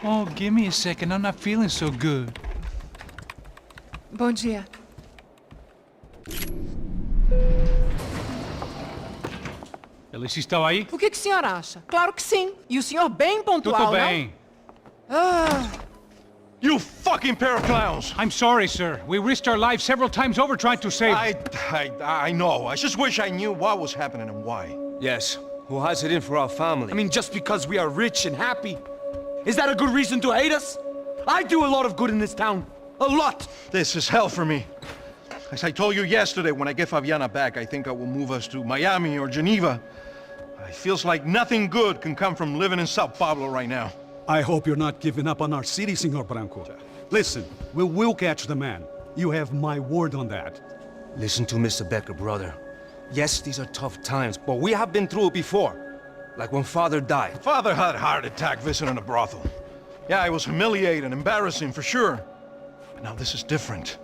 Oh, give me a second. I'm not feeling so good. Bom dia. Alice estava aí? O que o senhor acha? Claro que sim. E o senhor bem pontual, Tudo bem. You fucking pair of clowns! I'm sorry, sir. We risked our lives several times over trying to save... I know. I just wish I knew what was happening and why. Yes, who has it in for our family? I mean, just because we are rich and happy, is that a good reason to hate us? I do a lot of good in this town. A lot! This is hell for me. As I told you yesterday, when I get Fabiana back, I think I will move us to Miami or Geneva. It feels like nothing good can come from living in Sao Paulo right now. I hope you're not giving up on our city, Senor Branco. Listen, we will catch the man. You have my word on that. Listen to Mr. Becker, brother. Yes, these are tough times, but we have been through it before. Like when Father died. Father had a heart attack visiting a brothel. Yeah, it was humiliating, embarrassing, for sure. But now this is different.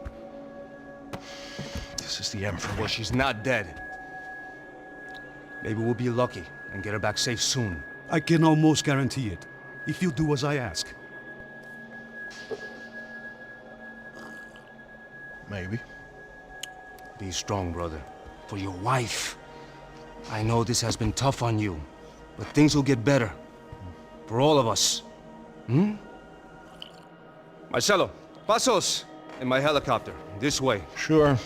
This is the Emperor. Well, she's not dead. Maybe we'll be lucky and get her back safe soon. I can almost guarantee it, if you do as I ask. Maybe. Be strong, brother. For your wife. I know this has been tough on you, but things will get better. For all of us. Hmm? Marcelo, pasos in my helicopter. This way. Sure.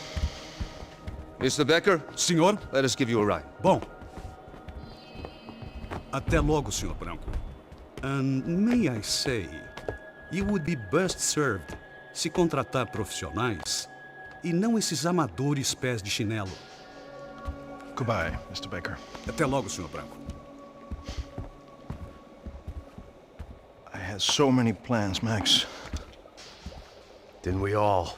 Mr. Becker, Senhor? let us give you a ride. Bom. Até logo, Senhor Branco. And may I say, you would be best served se contratar profissionais e não esses amadores pés de chinelo. Goodbye, Mr. Baker. Até logo, Senhor Branco. I had so many plans, Max. Didn't we all?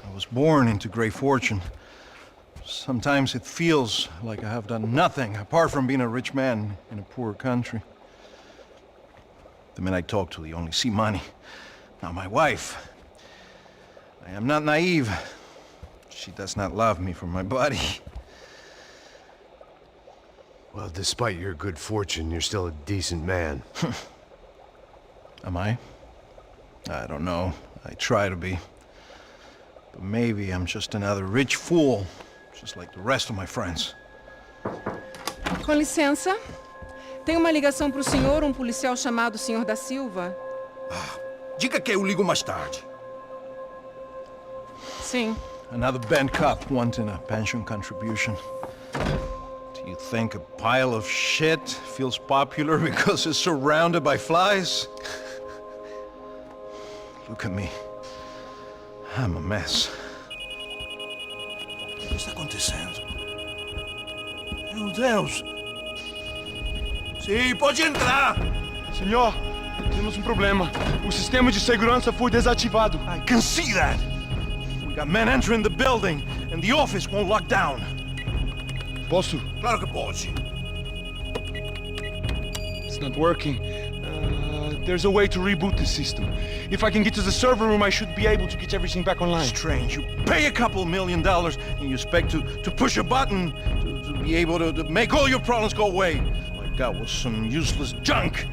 I was born into great fortune. Sometimes it feels like I have done nothing apart from being a rich man in a poor country. The men I talk to, they only see money. Now my wife, I am not naive. She does not love me for my body. Well, despite your good fortune, you're still a decent man. Am I? I don't know. I try to be. But maybe I'm just another rich fool, just like the rest of my friends. Com licença. Tem uma ligação para o senhor, um policial chamado Senhor da Silva. Diga que eu ligo mais tarde. Sim. Another bent cop wanting a pension contribution. Do you think a pile of shit feels popular because it's surrounded by flies? Look at me. I'm a mess. O que está acontecendo? Meu Deus! Sim, pode entrar! Senhor, temos um problema. O sistema de segurança foi desativado. I can see that! We got men entering the building, and the office won't lock down. Posso? Claro que pode. It's not working. There's a way to reboot the system. If I can get to the server room, I should be able to get everything back online. Strange. You pay a couple $1 million, and you expect to push a button to be able to make all your problems go away. All I got was some useless junk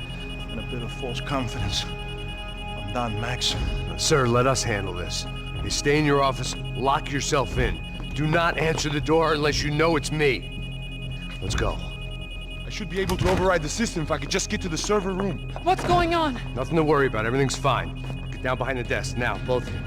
and a bit of false confidence. I'm done, Max. Sir, let us handle this. You stay in your office, lock yourself in. Do not answer the door unless you know it's me. Let's go. I should be able to override the system if I could just get to the server room. What's going on? Nothing to worry about. Everything's fine. Get down behind the desk. Now, both of you.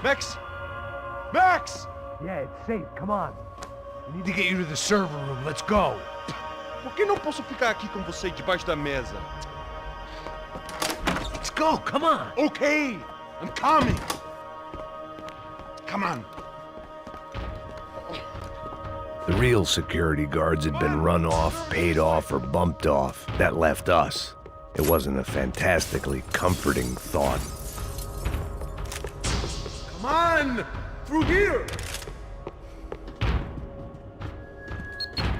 Max! Max! Yeah, it's safe. Come on. We need to get you to the server room. Let's go. Por que não posso ficar aqui com você debaixo da mesa? Let's go, come on. Okay, I'm coming. Come on. The real security guards had been run off, paid off, or bumped off. That left us. It wasn't a fantastically comforting thought. Come on! Through here!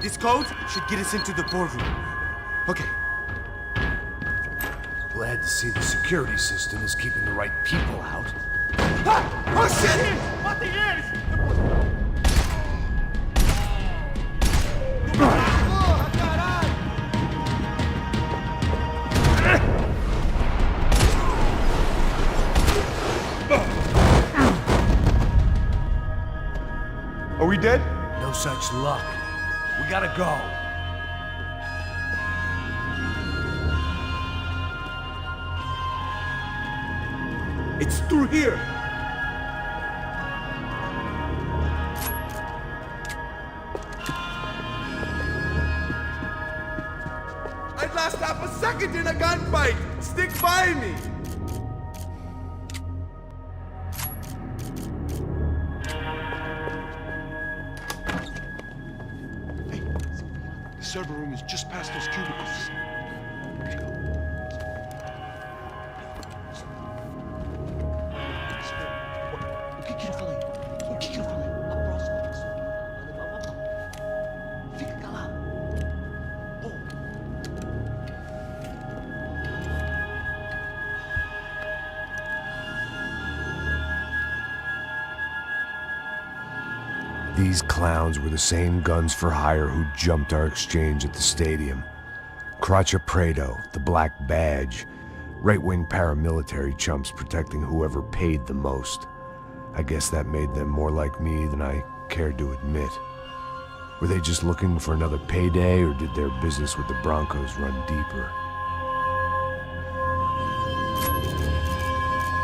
This code should get us into the boardroom. Okay. Glad to see the security system is keeping the right people out. Oh shit! What the is? Are we dead? No such luck. We gotta go. It's through here. I'd last half a second in a gunfight. Stick by me. The server room is just past those cubicles. O que eu falei? O que eu falei? A próxima pessoa. Fica calado. These clowns were the same guns for hire who jumped our exchange at the stadium. Craccia Prado, the Black Badge, right-wing paramilitary chumps protecting whoever paid the most. I guess that made them more like me than I cared to admit. Were they just looking for another payday, or did their business with the Broncos run deeper?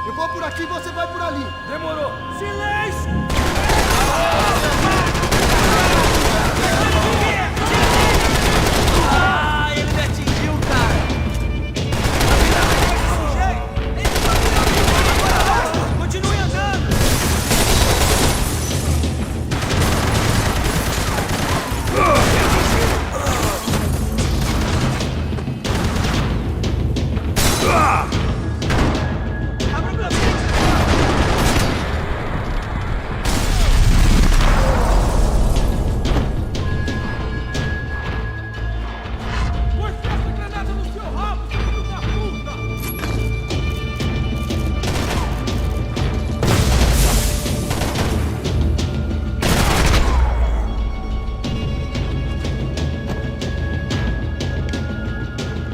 Eu vou por aqui, você vai por ali. Demorou. Silêncio! Ele me atingiu, cara! Continue andando!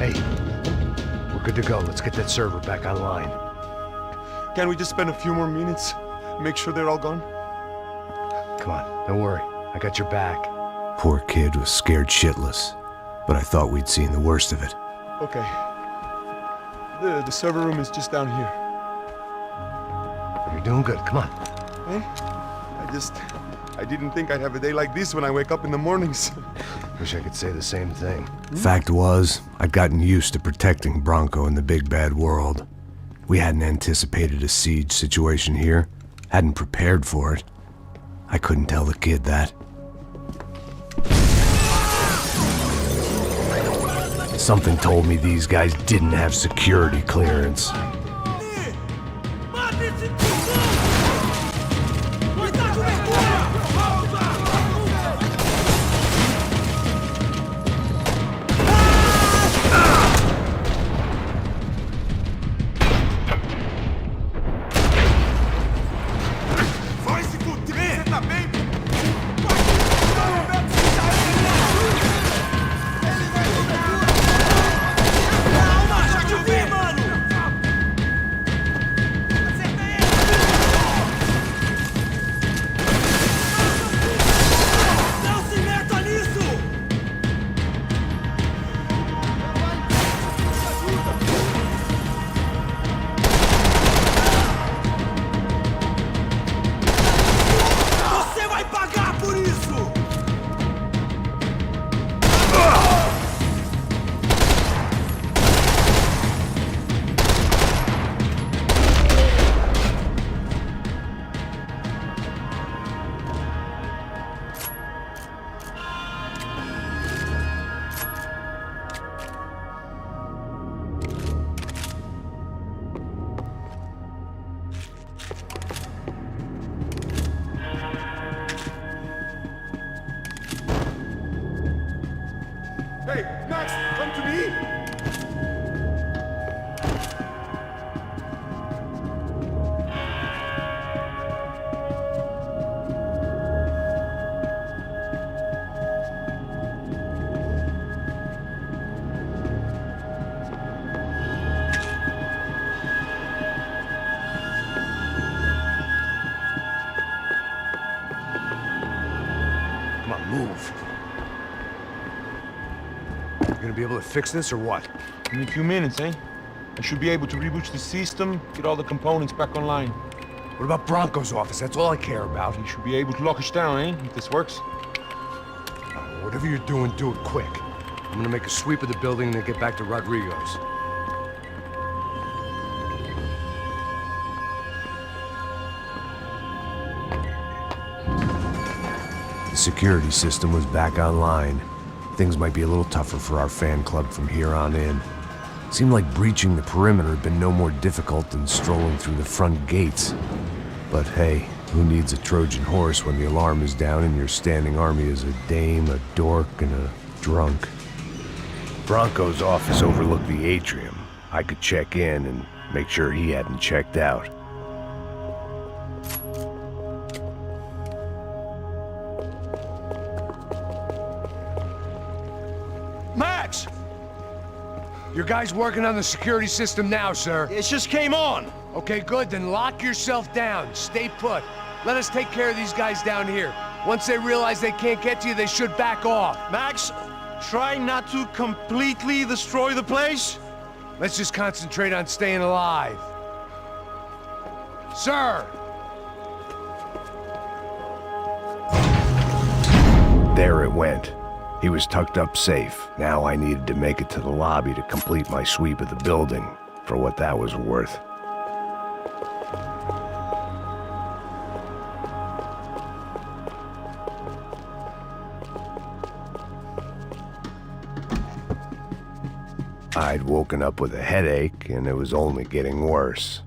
Hey, we're good to go. Let's get that server back online. Can't we just spend a few more minutes? Make sure they're all gone? Come on, don't worry. I got your back. Poor kid was scared shitless, but I thought we'd seen the worst of it. Okay. The server room is just down here. You're doing good. Come on. Hey? I didn't think I'd have a day like this when I wake up in the mornings. Wish I could say the same thing. Fact was, I'd gotten used to protecting Bronco in the big bad world. We hadn't anticipated a siege situation here, hadn't prepared for it. I couldn't tell the kid that. Something told me these guys didn't have security clearance. Max, come to me! Come on, move. You gonna be able to fix this or what? In a few minutes, eh? I should be able to reboot the system, get all the components back online. What about Bronco's office? That's all I care about. You should be able to lock us down, eh? If this works. Whatever you're doing, do it quick. I'm gonna make a sweep of the building and then get back to Rodrigo's. The security system was back online. Things might be a little tougher for our fan club from here on in. Seemed like breaching the perimeter had been no more difficult than strolling through the front gates. But hey, who needs a Trojan horse when the alarm is down and your standing army is a dame, a dork, and a drunk? Bronco's office overlooked the atrium. I could check in and make sure he hadn't checked out. Max! Your guys working on the security system now, sir. It just came on. Okay, good. Then lock yourself down. Stay put. Let us take care of these guys down here. Once they realize they can't get to you, they should back off. Max, try not to completely destroy the place. Let's just concentrate on staying alive. Sir! There it went. He was tucked up safe. Now I needed to make it to the lobby to complete my sweep of the building, for what that was worth. I'd woken up with a headache, and it was only getting worse.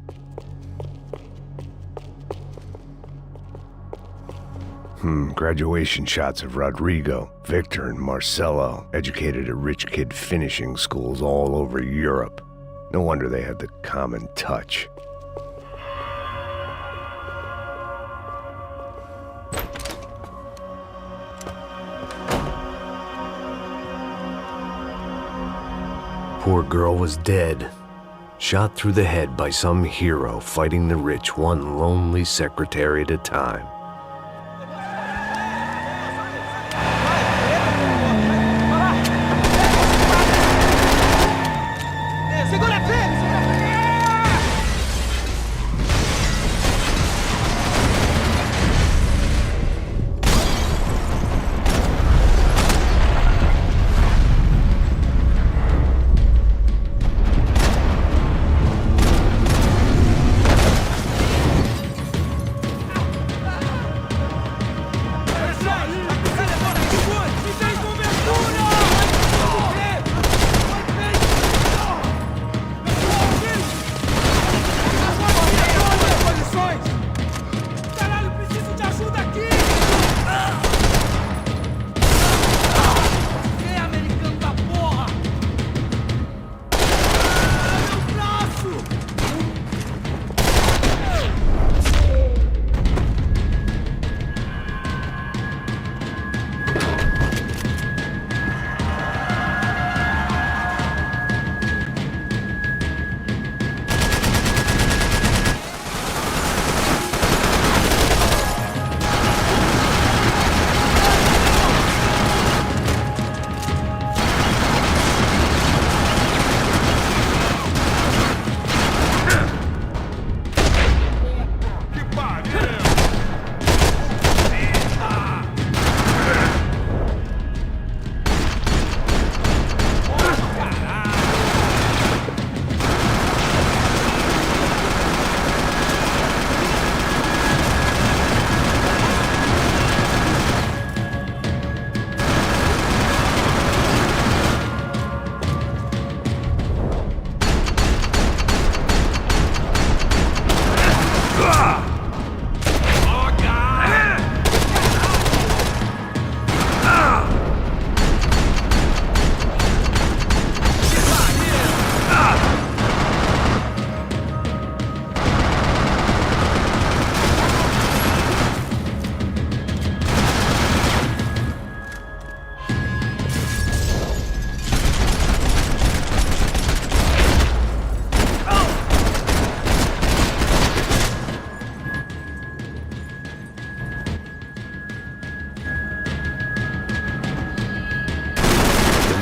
Graduation shots of Rodrigo, Victor, and Marcelo, educated at rich kid finishing schools all over Europe. No wonder they had the common touch. Poor girl was dead. Shot through the head by some hero fighting the rich one lonely secretary at a time. Segura firme!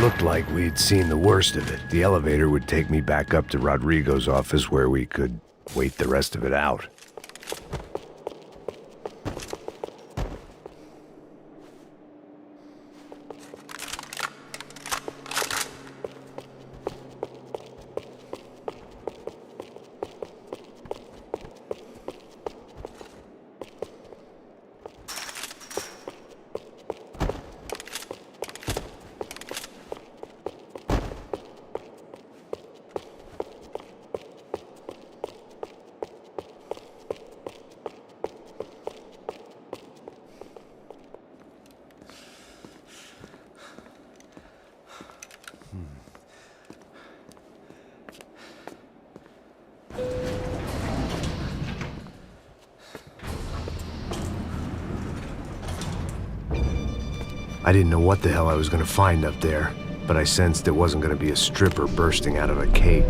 looked like we'd seen the worst of it. The elevator would take me back up to Rodrigo's office where we could wait the rest of it out. I didn't know what the hell I was gonna find up there, but I sensed it wasn't gonna be a stripper bursting out of a cake.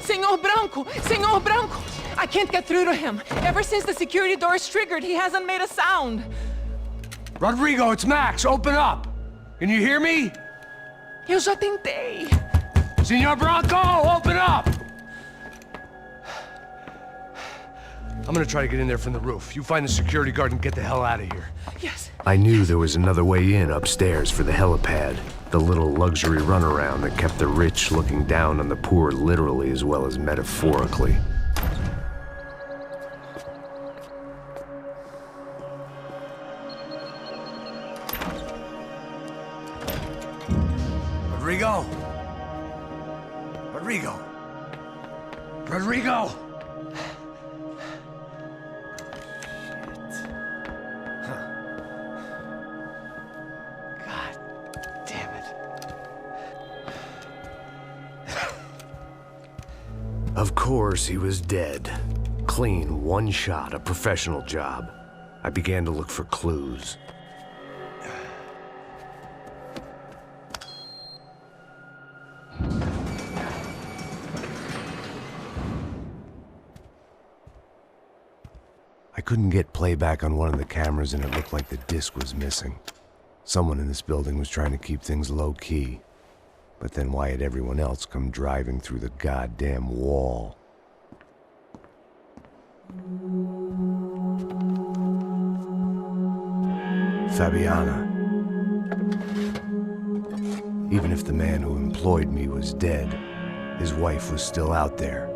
Senor Branco! Senor Branco! I can't get through to him. Ever since the security door is triggered, he hasn't made a sound. Rodrigo, it's Max! Open up! Can you hear me? Eu já tentei. Senor Branco, open up! I'm gonna try to get in there from the roof. You find the security guard and get the hell out of here. Yes. I knew there was another way in upstairs for the helipad. The little luxury runaround that kept the rich looking down on the poor literally as well as metaphorically. Rodrigo! Rodrigo! Rodrigo! Of course, he was dead. Clean, one shot, a professional job. I began to look for clues. I couldn't get playback on one of the cameras and it looked like the disc was missing. Someone in this building was trying to keep things low-key. But then why had everyone else come driving through the goddamn wall? Fabiana. Even if the man who employed me was dead, his wife was still out there.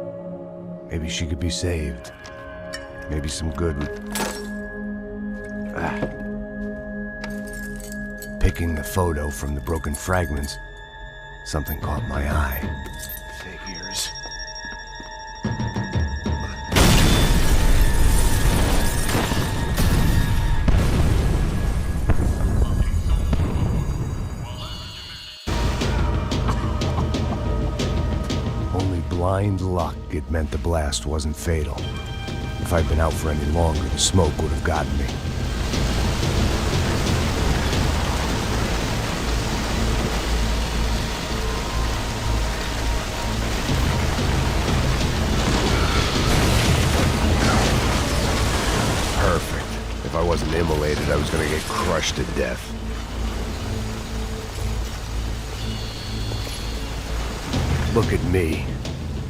Maybe she could be saved. Maybe some good would... Picking the photo from the broken fragments, something caught my eye. Figures. Only blind luck it meant the blast wasn't fatal. If I'd been out for any longer, the smoke would have gotten me. If I wasn't immolated, I was gonna get crushed to death. Look at me.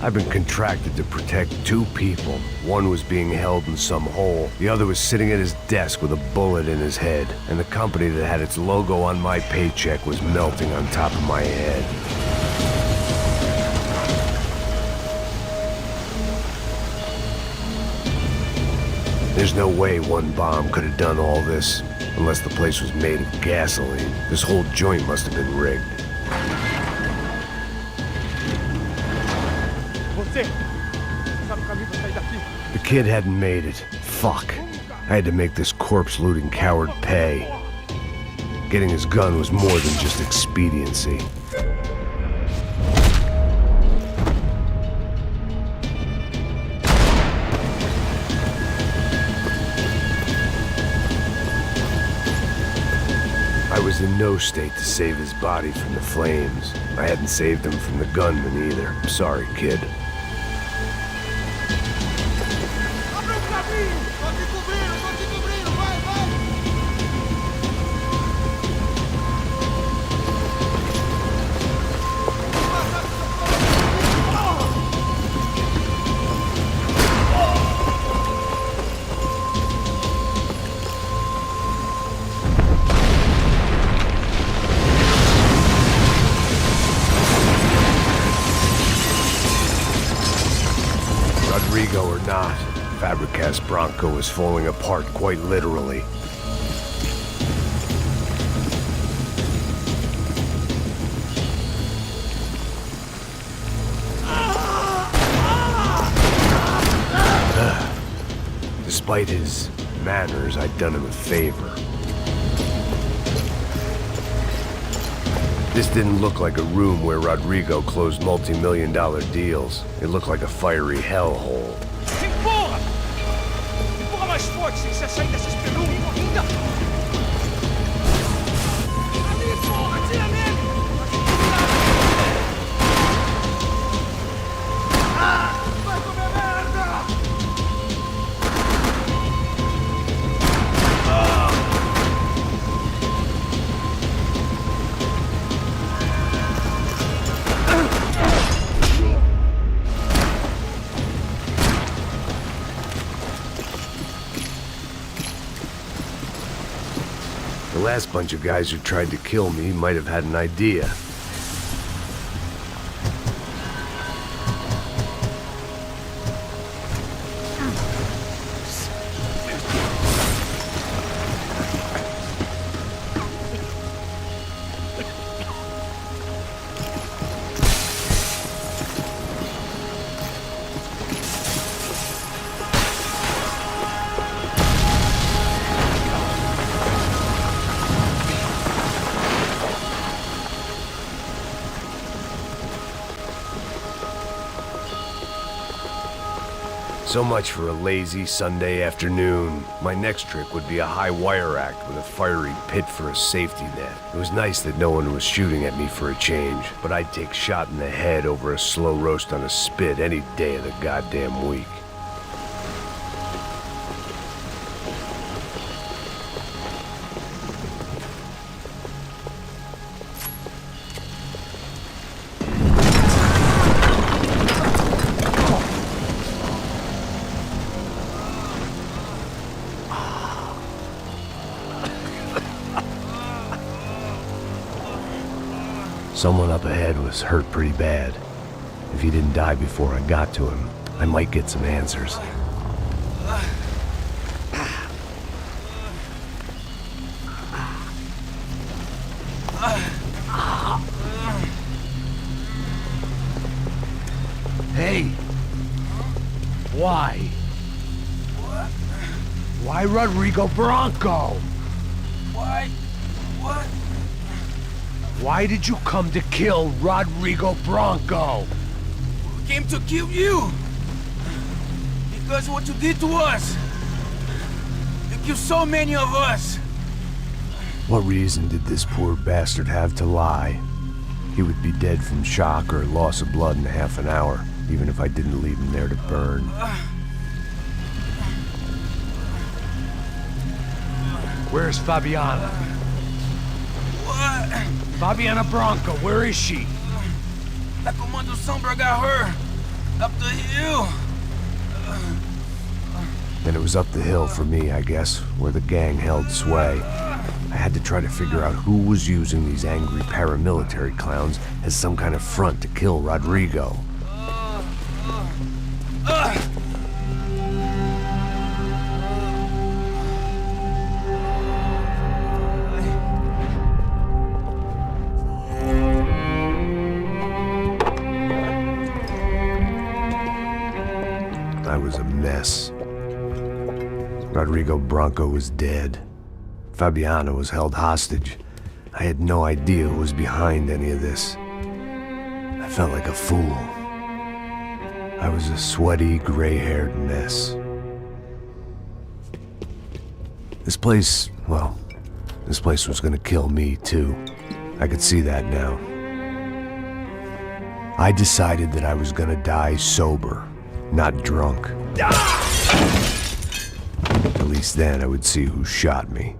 I've been contracted to protect two people. One was being held in some hole. The other was sitting at his desk with a bullet in his head. And the company that had its logo on my paycheck was melting on top of my head. There's no way one bomb could have done all this, unless the place was made of gasoline. This whole joint must have been rigged. The kid hadn't made it. Fuck. I had to make this corpse-looting coward pay. Getting his gun was more than just expediency. I was in no state to save his body from the flames. I hadn't saved him from the gunman either. I'm sorry, kid. ass Bronco was falling apart quite literally. Despite his manners, I'd done him a favor. This didn't look like a room where Rodrigo closed multi-million-dollar deals. It looked like a fiery hellhole. Empurra! Empurra mais forte, sem você sair dessa espelunca ainda! Ali, porra! Atira nele! Vai comer merda! The last bunch of guys who tried to kill me might have had an idea. So much for a lazy Sunday afternoon. My next trick would be a high wire act with a fiery pit for a safety net. It was nice that no one was shooting at me for a change, but I'd take shot in the head over a slow roast on a spit any day of the goddamn week. Someone up ahead was hurt pretty bad. If he didn't die before I got to him, I might get some answers. Hey! Why? Why Rodrigo Bronco? Why? What? Why did you come to kill Rodrigo Bronco? We came to kill you! Because what you did to us! You killed so many of us! What reason did this poor bastard have to lie? He would be dead from shock or loss of blood in half an hour, even if I didn't leave him there to burn. Where's Fabiana? What? Fabiana Bronco, where is she? La Comando Sombra got her! Up the hill! Then it was up the hill for me, I guess, where the gang held sway. I had to try to figure out who was using these angry paramilitary clowns as some kind of front to kill Rodrigo. I was a mess. Rodrigo Bronco was dead. Fabiana was held hostage. I had no idea who was behind any of this. I felt like a fool. I was a sweaty, gray-haired mess. This place, well, this place was gonna kill me too. I could see that now. I decided that I was gonna die sober, not drunk. At least then I would see who shot me.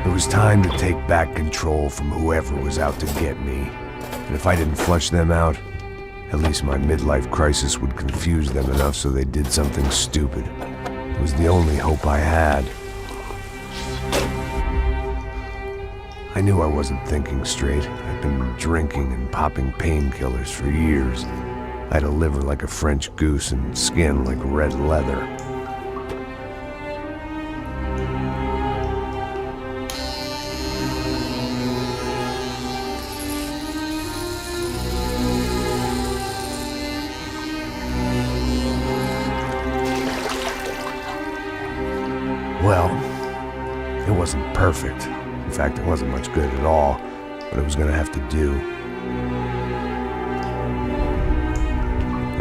It was time to take back control from whoever was out to get me. And if I didn't flush them out, at least my midlife crisis would confuse them enough so they did something stupid. It was the only hope I had. I knew I wasn't thinking straight. I'd been drinking and popping painkillers for years. I had a liver like a French goose and skin like red leather. Well, it wasn't perfect. In fact, it wasn't much good at all, but it was gonna have to do.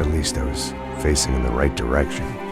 At least I was facing in the right direction.